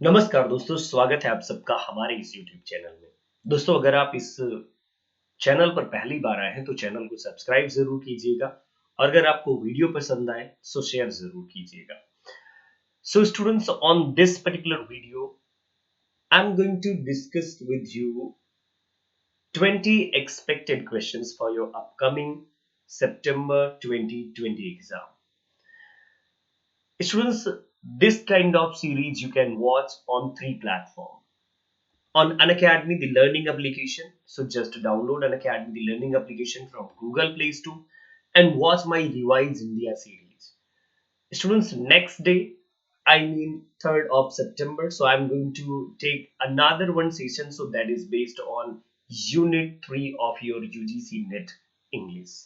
नमस्कार दोस्तों, स्वागत है आप सबका हमारे इस YouTube चैनल में। दोस्तों, अगर आप इस चैनल पर पहली बार आए हैं तो चैनल को सब्सक्राइब ज़रूर कीजिएगा और अगर आपको वीडियो पसंद आए सो शेयर ज़रूर कीजिएगा। So students, on this particular video, I'm going to discuss with you 20 expected questions for your upcoming September 2020 exam. Students, this kind of series you can watch on 3 platforms. On Unacademy, the learning application. So just download Unacademy, the learning application from Google Play Store and watch my Revise India series. Students, next day, I mean 3rd of September. So I'm going to take another one session. So that is based on Unit 3 of your UGC NET English.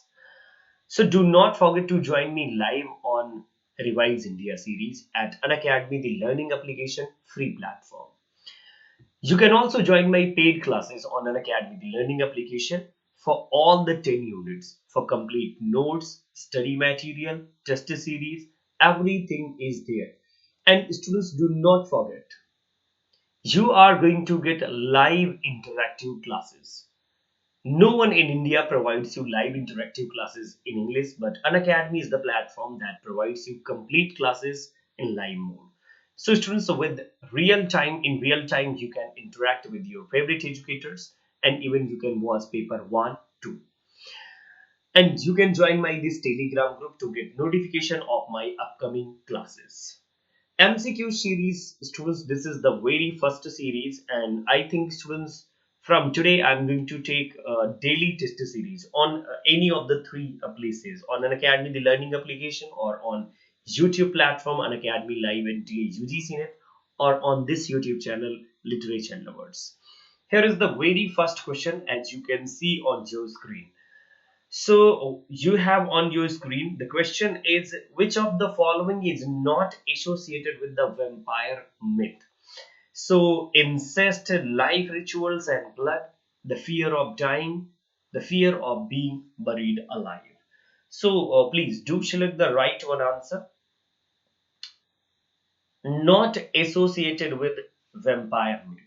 So do not forget to join me live on Revise India series at Unacademy, the learning application free platform. You can also join my paid classes on Unacademy, the learning application for all the 10 units for complete notes, study material, test series, everything is there. And students, do not forget, you are going to get live interactive classes. No one in India provides you live interactive classes in English, but Unacademy is the platform that provides you complete classes in live mode. So students, with in real time, you can interact with your favorite educators and even you can watch paper 1, 2. And you can join my this Telegram group to get notification of my upcoming classes. MCQ series, students, this is the very first series and I think students, from today I'm going to take a daily test series on any of the 3 places, on Unacademy, the learning application, or on YouTube platform Unacademy Live and UGCNet, or on this YouTube channel Literature Lovers. Here is the very first question as you can see on your screen. So you have on your screen, the question is, which of the following is not associated with the vampire myth? So incest, life rituals and blood, the fear of dying, the fear of being buried alive. So please do select the right one answer. Not associated with vampire myth.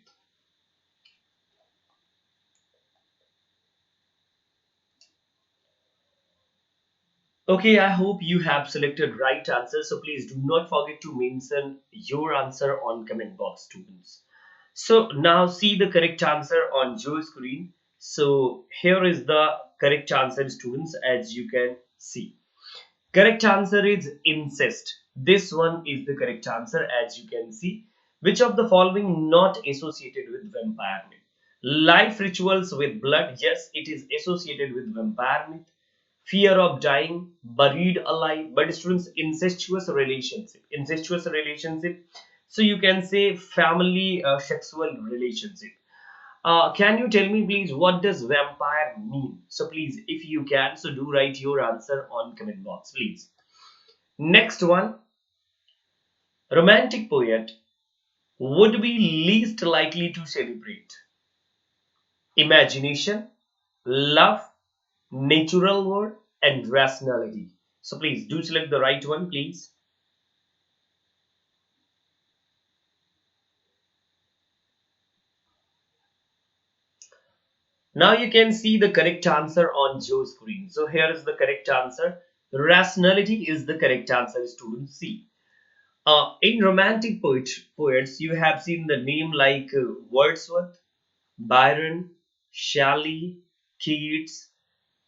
Okay, I hope you have selected right answer. So please do not forget to mention your answer on comment box, students. So now see the correct answer on your screen. So here is the correct answer, students, as you can see. Correct answer is incest. This one is the correct answer as you can see. Which of the following not associated with vampire myth? Life rituals with blood. Yes, it is associated with vampire myth. Fear of dying, buried alive. But students, incestuous relationship. Incestuous relationship. So you can say family sexual relationship. Can you tell me please what does vampire mean? So please, if you can, so do write your answer on comment box, please. Next one, romantic poet would be least likely to celebrate imagination, love, natural world, and rationality. So please do select the right one, please. Now you can see the correct answer on your screen. So here is the correct answer. Rationality is the correct answer, student C. In romantic poets, you have seen the name like Wordsworth, Byron, Shelley, Keats,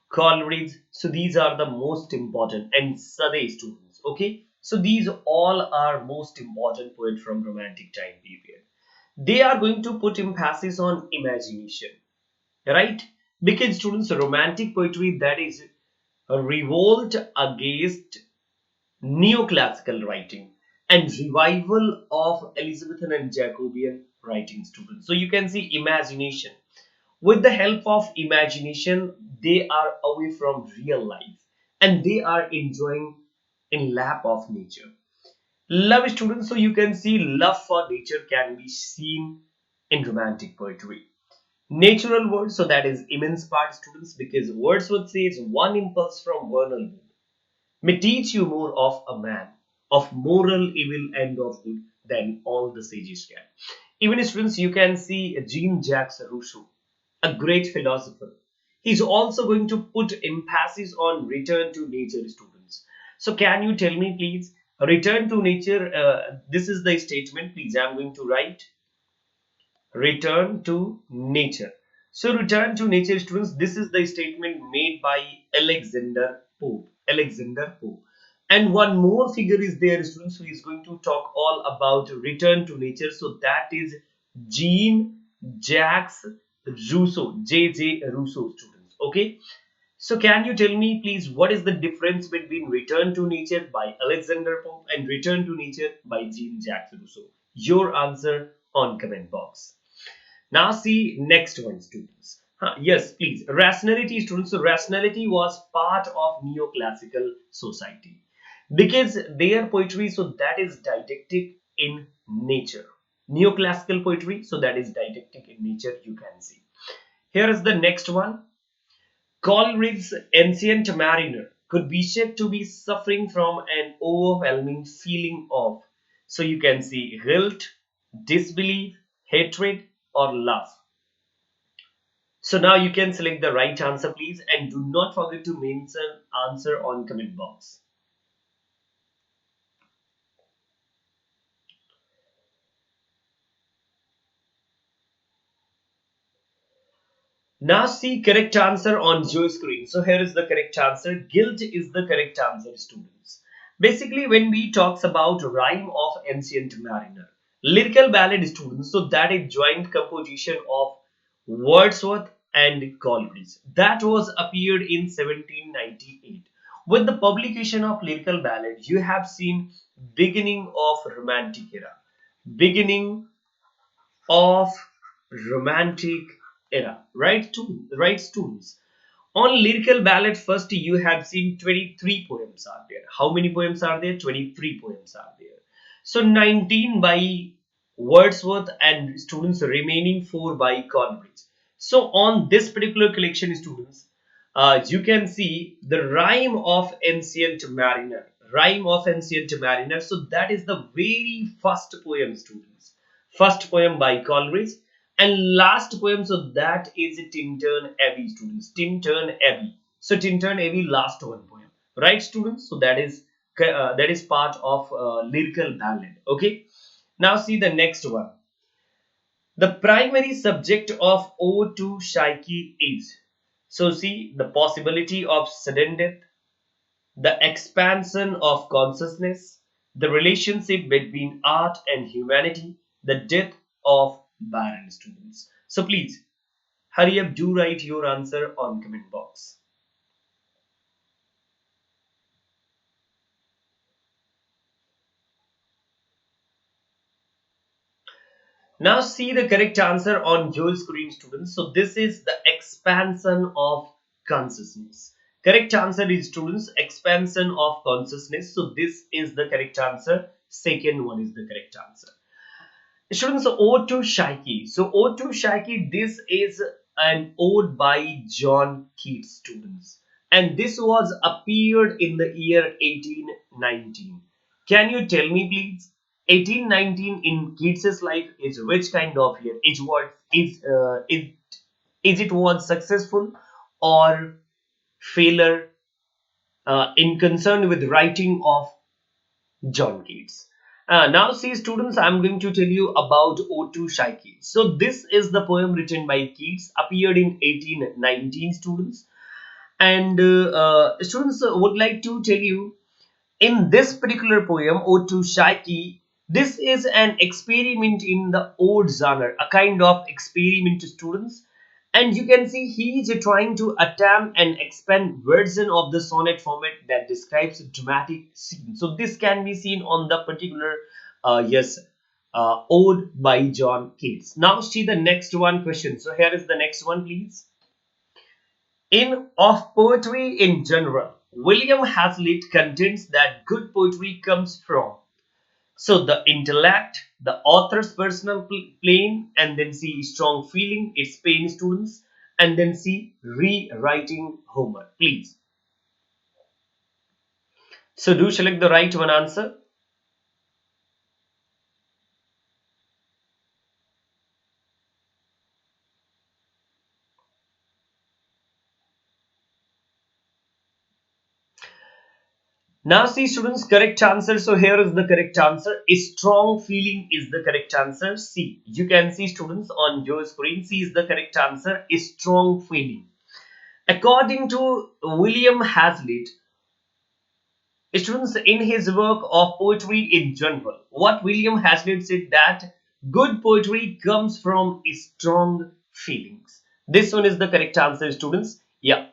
Coleridge. So these are the most important, and Southey students. Okay, so these all are most important poets from romantic time period. They are going to put emphasis on imagination, right? Because students, romantic poetry, that is a revolt against neoclassical writing and revival of Elizabethan and Jacobean writing, students. So you can see imagination. With the help of imagination, they are away from real life and they are enjoying in lap of nature. Love, students. So you can see love for nature can be seen in romantic poetry. Natural words, so that is immense part, students, because Wordsworth says one impulse from vernal mood may teach you more of a man, of moral evil and of good, than all the sages can. Even students, you can see Jean-Jacques Rousseau, a great philosopher. He's also going to put emphasis on return to nature, students. So can you tell me, please, return to nature? This is the statement. Please, I'm going to write return to nature. So return to nature, students, this is the statement made by Alexander Pope. Alexander Pope. And one more figure is there, students, who is going to talk all about return to nature. So that is Jean Jacques Rousseau. J. Rousseau, students. Okay. So can you tell me, please, what is the difference between return to nature by Alexander Pope and return to nature by Jean Jacques Rousseau? Your answer on comment box. Now see next one, students. Yes, please. Rationality, students. So rationality was part of neoclassical society because their poetry, so that is didactic in nature. Neoclassical poetry, so that is didactic in nature. You can see. Here is the next one. Coleridge's Ancient Mariner could be said to be suffering from an overwhelming feeling of. So you can see guilt, disbelief, hatred, or love. So now you can select the right answer, please, and do not forget to mention answer on comment box. Now see correct answer on your screen. So here is the correct answer. Guilt is the correct answer, students. Basically, when we talks about rhyme of Ancient Mariner, lyrical ballad, students, so that is joint composition of Wordsworth and Coleridge. That was appeared in 1798. With the publication of lyrical ballad, you have seen beginning of romantic era. Beginning of romantic era, right? Right, students. On lyrical ballad, first you have seen 23 poems are there. How many poems are there? 23 poems are there. So 19 by Wordsworth and students, remaining 4 by Coleridge. So on this particular collection, students, you can see the rhyme of Ancient Mariner. Rhyme of Ancient Mariner. So that is the very first poem, students. First poem by Coleridge. And last poem, so that is Tintern Abbey, students. Tintern Abbey. So Tintern Abbey, last one poem, right, students? So that is part of lyrical ballad. Okay. Now see the next one. The primary subject of Ode to Psyche is. So see the possibility of sudden death, the expansion of consciousness, the relationship between art and humanity, the death of barren, students. So please hurry up, do write your answer on comment box. Now see the correct answer on your screen, students. So this is the expansion of consciousness. Correct answer is, students, expansion of consciousness. So this is the correct answer. Second one is the correct answer. Students, Ode to Psyche. So Ode to Psyche, this is an ode by John Keats, students. And this was appeared in the year 1819. Can you tell me, please? 1819 in Keats's life is which kind of year? Is it was successful or failure in concern with writing of John Keats? Now, see, students, I'm going to tell you about Ode to Psyche. So, this is the poem written by Keats, appeared in 1819, students. And students, would like to tell you in this particular poem, Ode to Psyche, this is an experiment in the ode genre, a kind of experiment to students. And you can see he is trying to attempt and expand version of the sonnet format that describes a dramatic scene. So this can be seen on the particular, yes, ode by John Keats. Now see the next one question. So here is the next one, please. In Of Poetry in General, William Hazlitt contends that good poetry comes from, so the intellect, the author's personal plane, and then see strong feeling, its pain, students, and then see rewriting Homer, please. So do select the right one answer. Now see students, correct answer. So here is the correct answer. A strong feeling is the correct answer. C. You can see students on your screen. C is the correct answer. A strong feeling. According to William Hazlitt, students, in his work of poetry in general, what William Hazlitt said that good poetry comes from strong feelings. This one is the correct answer, students. Yeah,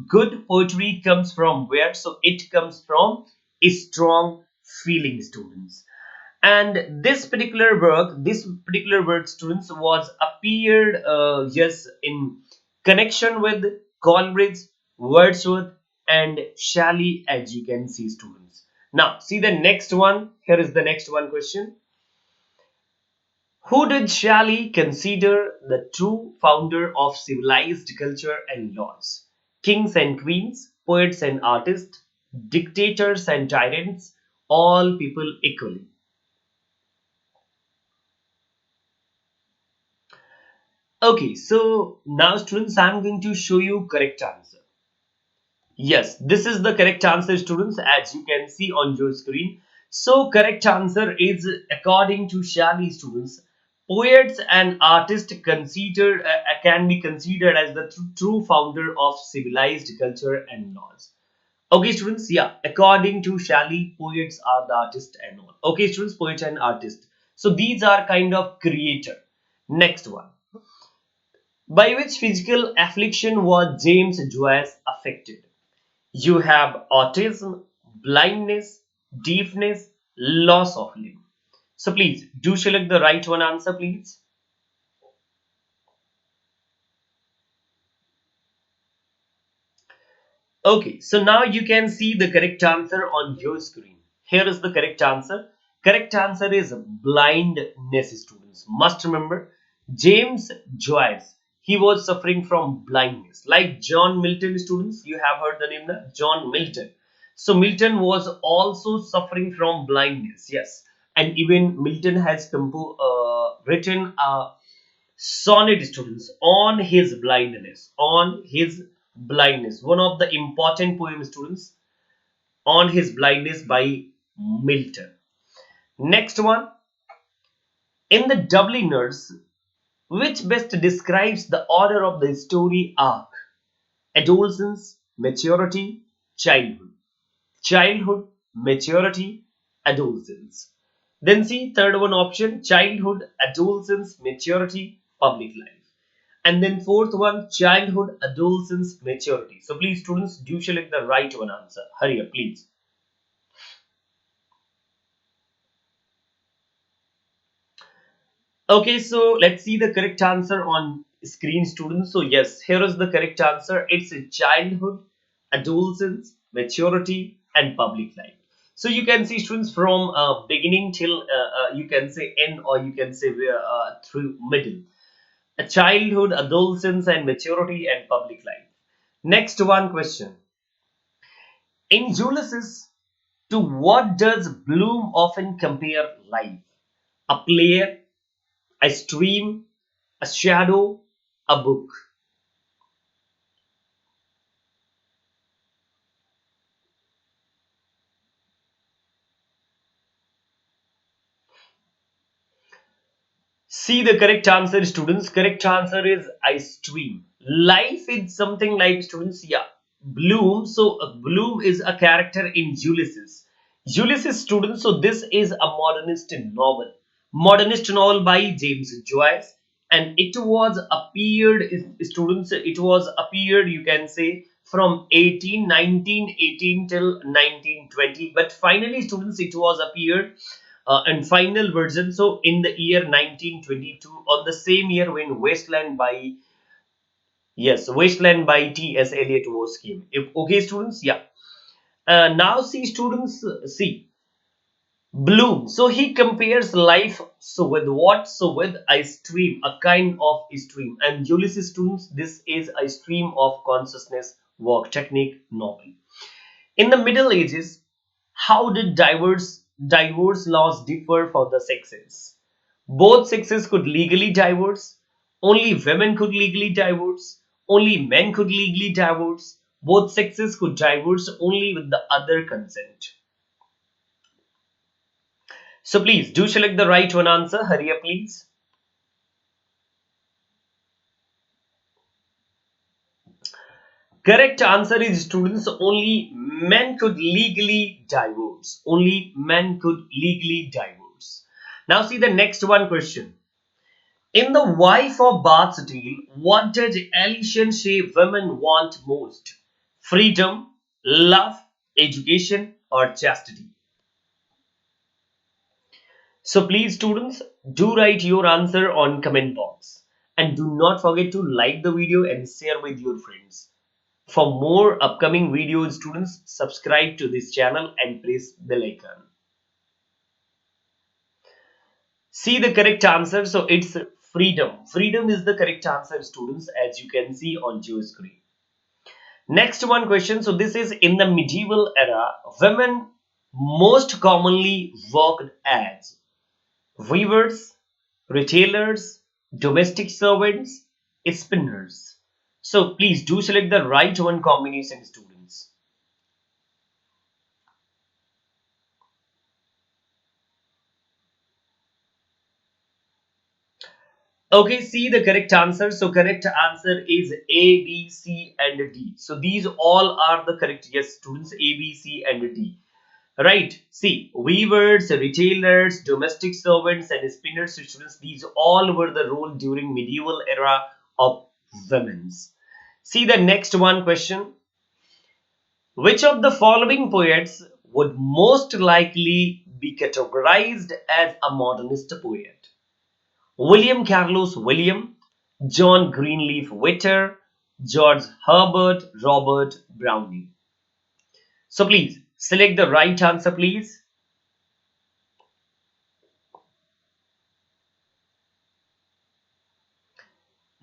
good poetry comes from where? So it comes from strong feeling, students. And this particular work, students, was appeared yes, in connection with Coleridge, Wordsworth, and Shelley, as you can see, students. Now see the next one. Here is the next one question. Who did Shelley consider the true founder of civilized culture and laws? Kings and queens, poets and artists, dictators and tyrants, all people equally. Okay, so now students, I'm going to show you correct answer. Yes, this is the correct answer, students, as you can see on your screen. So correct answer is according to Shelley, students. Poets and artists considered can be considered as the true founder of civilized culture and laws. Okay, students, yeah, according to Shelley, poets are the artists and all. Okay, students, poets and artists. So these are kind of creator. Next one. By which physical affliction was James Joyce affected? You have autism, blindness, deafness, loss of limb. So please do select the right one answer, please. Okay, so now you can see the correct answer on your screen. Here is the correct answer. Correct answer is blindness, students. Must remember, James Joyce, he was suffering from blindness. Like John Milton, students, you have heard the name now? John Milton. So Milton was also suffering from blindness, yes. And even Milton has written a sonnet, students, on his blindness, one of the important poems, students, on his blindness by Milton. Next one. In the Dubliners, which best describes the order of the story arc? Adolescence, maturity, childhood. Childhood, maturity, adolescence. Then see third one option, childhood, adolescence, maturity, public life. And then fourth one, childhood, adolescence, maturity. So please students, do select the right one answer. Hurry up, please. Okay, so let's see the correct answer on screen, students. So yes, here is the correct answer. It's a childhood, adolescence, maturity, and public life. So you can see, students, from beginning till you can say end, or you can say through middle. A childhood, adolescence, and maturity, and public life. Next one question. In Ulysses, to what does Bloom often compare life? A player, a stream, a shadow, a book. See the correct answer, students. Correct answer is I stream. Life is something like, students, yeah. Bloom. So Bloom is a character in Ulysses. Ulysses, students. So this is a modernist novel. Modernist novel by James Joyce, and it was appeared, students. It was appeared, you can say, from 1918 till 1920. But finally, students, it was appeared and final version, so in the year 1922, on the same year when Wasteland by T.S. Eliot was came. If okay, students, yeah. Now see, students, see Bloom. So he compares life. So with what? So with a stream, a kind of stream. And Ulysses, students, this is a stream of consciousness work technique novel. In the Middle Ages, how did divorce laws differ for the sexes? Both sexes could legally divorce. Only women could legally divorce. Only men could legally divorce. Both sexes could divorce only with the other consent. So please do select the right one answer. Hurry up, please. Correct answer is, students, only men could legally divorce. Only men could legally divorce. Now see the next one question. In the Wife of Bath's Tale, what did Elysian say women want most? Freedom, love, education, or chastity? So please, students, do write your answer on comment box. And do not forget to like the video and share with your friends. For more upcoming videos, students, subscribe to this channel and press bell icon. See the correct answer. So it's freedom. Freedom is the correct answer, students, as you can see on your screen. Next one question. So this is, in the medieval era, women most commonly worked as weavers, retailers, domestic servants, spinners. So please do select the right one combination, students. Okay, see the correct answer. So correct answer is A, B, C, and D. So these all are the correct, yes, students, A, B, C, and D. Right. See, weavers, retailers, domestic servants, and spinners, students, these all were the role during medieval era of women's. See the next one question. Which of the following poets would most likely be categorized as a modernist poet? William Carlos William, John Greenleaf Whittier, George Herbert Robert Browning. So please select the right answer, please.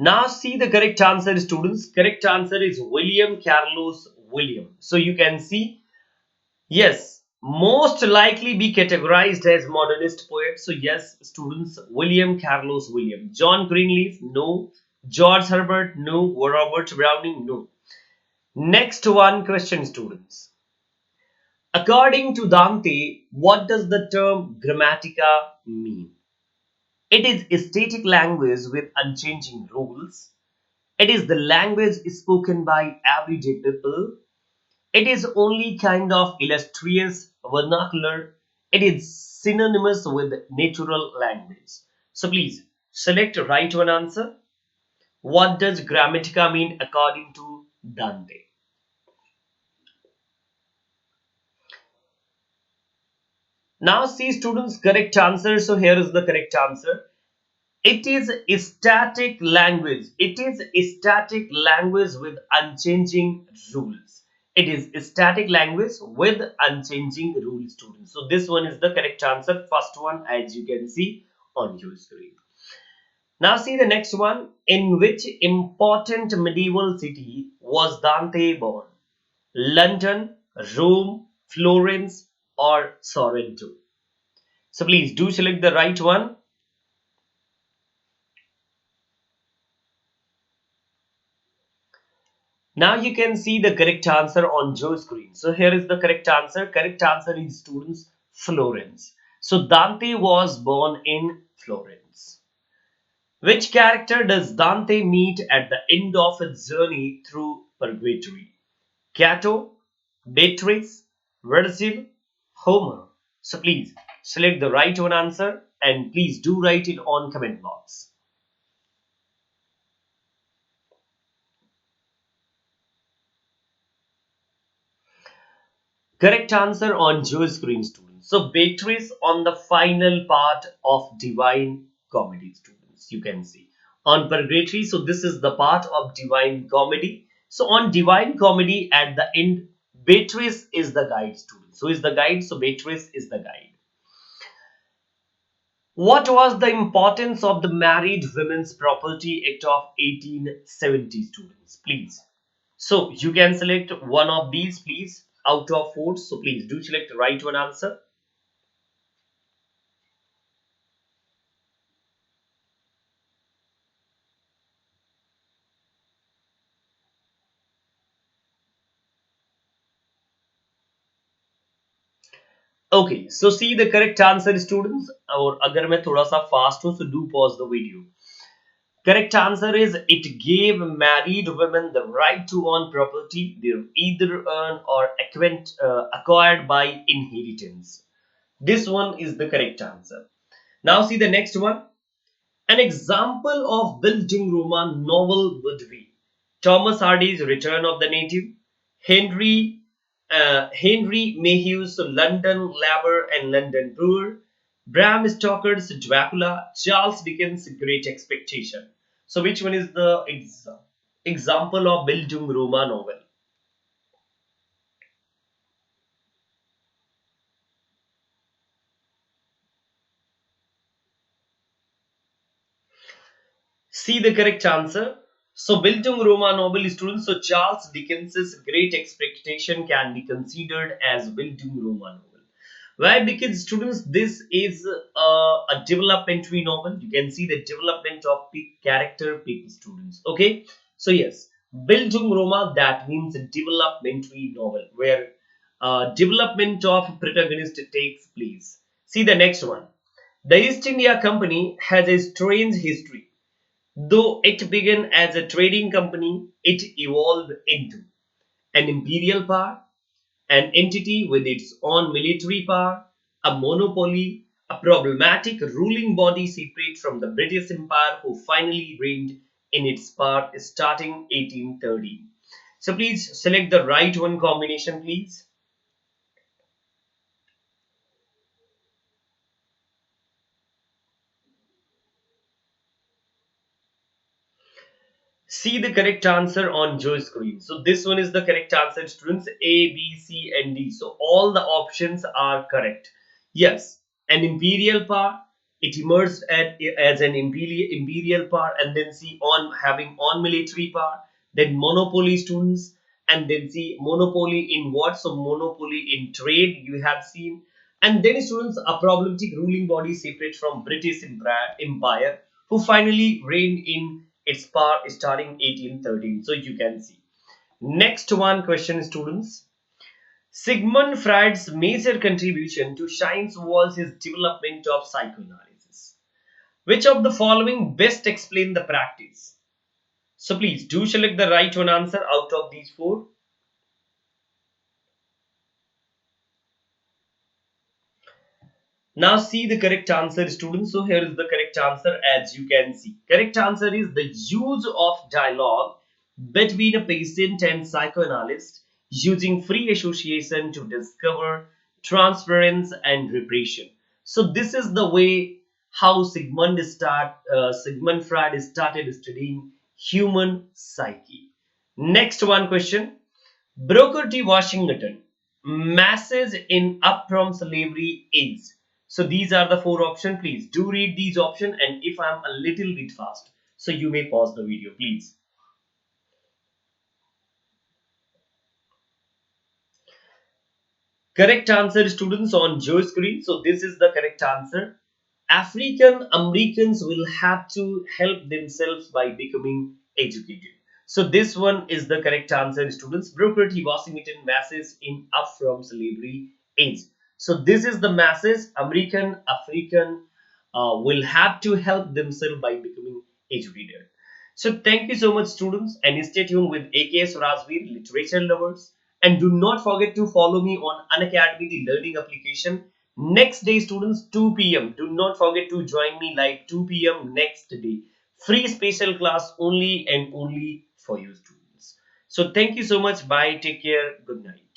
Now see the correct answer, students. Correct answer is William Carlos William. So you can see, yes, most likely be categorized as modernist poet. So yes, students, William Carlos William. John Greenleaf, no. George Herbert, no. Robert Browning, no. Next one question, students. According to Dante, what does the term grammatica mean? It is static language with unchanging rules. It is the language spoken by everyday people. It is only kind of illustrious vernacular. It is synonymous with natural language. So please select right one answer. What does grammatica mean according to Dante? Now see, students, correct answer. So here is the correct answer. It is a static language. It is a static language with unchanging rules. It is a static language with unchanging rules, students. So this one is the correct answer. First one, as you can see on your screen. Now see the next one. In which important medieval city was Dante born? London, Rome, Florence, or Sorrento? So please do select the right one. Now you can see the correct answer on your screen. So here is the correct answer. Correct answer is, students, Florence. So Dante was born in Florence. Which character does Dante meet at the end of his journey through purgatory? Cato, Beatrice, Virgil, Homer. So please select the right one answer and please do write it on comment box. Correct answer on your screen, students. So Beatrice on the final part of Divine Comedy, students. You can see on Purgatory. So this is the part of Divine Comedy. So on Divine Comedy, at the end, Beatrice is the guide, students. So is the guide. So Beatrice is the guide. What was the importance of the Married Women's Property Act of 1870, students? Please. So you can select one of these, please, out of four. So please do select the right one answer. Okay, so see the correct answer students, और अगर मैं थोड़ा सा fast हूँ so do pause the video. Correct answer is it gave married women the right to own property they either earn or acquired by inheritance. This one is the correct answer. Now see the next one. An example of Bildung Roman novel would be Thomas Hardy's Return of the Native, Henry Mayhew's London Labor and London Brewer, Bram Stoker's Dracula, Charles Dickens' Great Expectation. So which one is the example of Bildung Roma novel? See the correct answer. So Bildung Roma novel students. So Charles Dickens's Great Expectation can be considered as Bildung Roma novel. Why? Because students, this is a developmentary novel. You can see the development of character people students. Okay. So yes, Bildung Roma, that means a developmentary novel where development of protagonist takes place. See the next one. The East India Company has a strange history. Though it began as a trading company, it evolved into an imperial power, an entity with its own military power, a monopoly, a problematic ruling body separate from the British Empire who finally reigned in its power starting 1830. So please select the right one combination, please. See the correct answer on your screen. So this one is the correct answer, students. A, B, C, and D. So all the options are correct. Yes, an imperial power. It emerged as an imperial power, and then see on having on military power. Then monopoly, students, and then see monopoly in what? So monopoly in trade. You have seen, and then students a problematic ruling body separate from British Empire who finally reigned in its power starting 1813. So you can see. Next one question, students. Sigmund Freud's major contribution to science was his development of psychoanalysis. Which of the following best explain the practice? So please do select the right one answer out of these four. Now see the correct answer, students. So here is the correct answer as you can see. Correct answer is the use of dialogue between a patient and psychoanalyst using free association to discover transference and repression. So this is the way how Sigmund Freud started studying human psyche. Next one question. Booker T. Washington, masses in up from slavery is. So these are the four options. Please do read these options, and if I'm a little bit fast, so you may pause the video, please. Correct answer, students, on your screen. So this is the correct answer. African Americans will have to help themselves by becoming educated. So this one is the correct answer, students. Booker T. Washington masses in up from slavery age. So this is the masses. African will have to help themselves by becoming educated. So thank you so much, students, and stay tuned with AKS Rajveer, literature lovers. And do not forget to follow me on Unacademy, the learning application. Next day, students, 2 p.m. Do not forget to join me live 2 p.m. next day. Free special class only and only for you students. So thank you so much. Bye. Take care. Good night.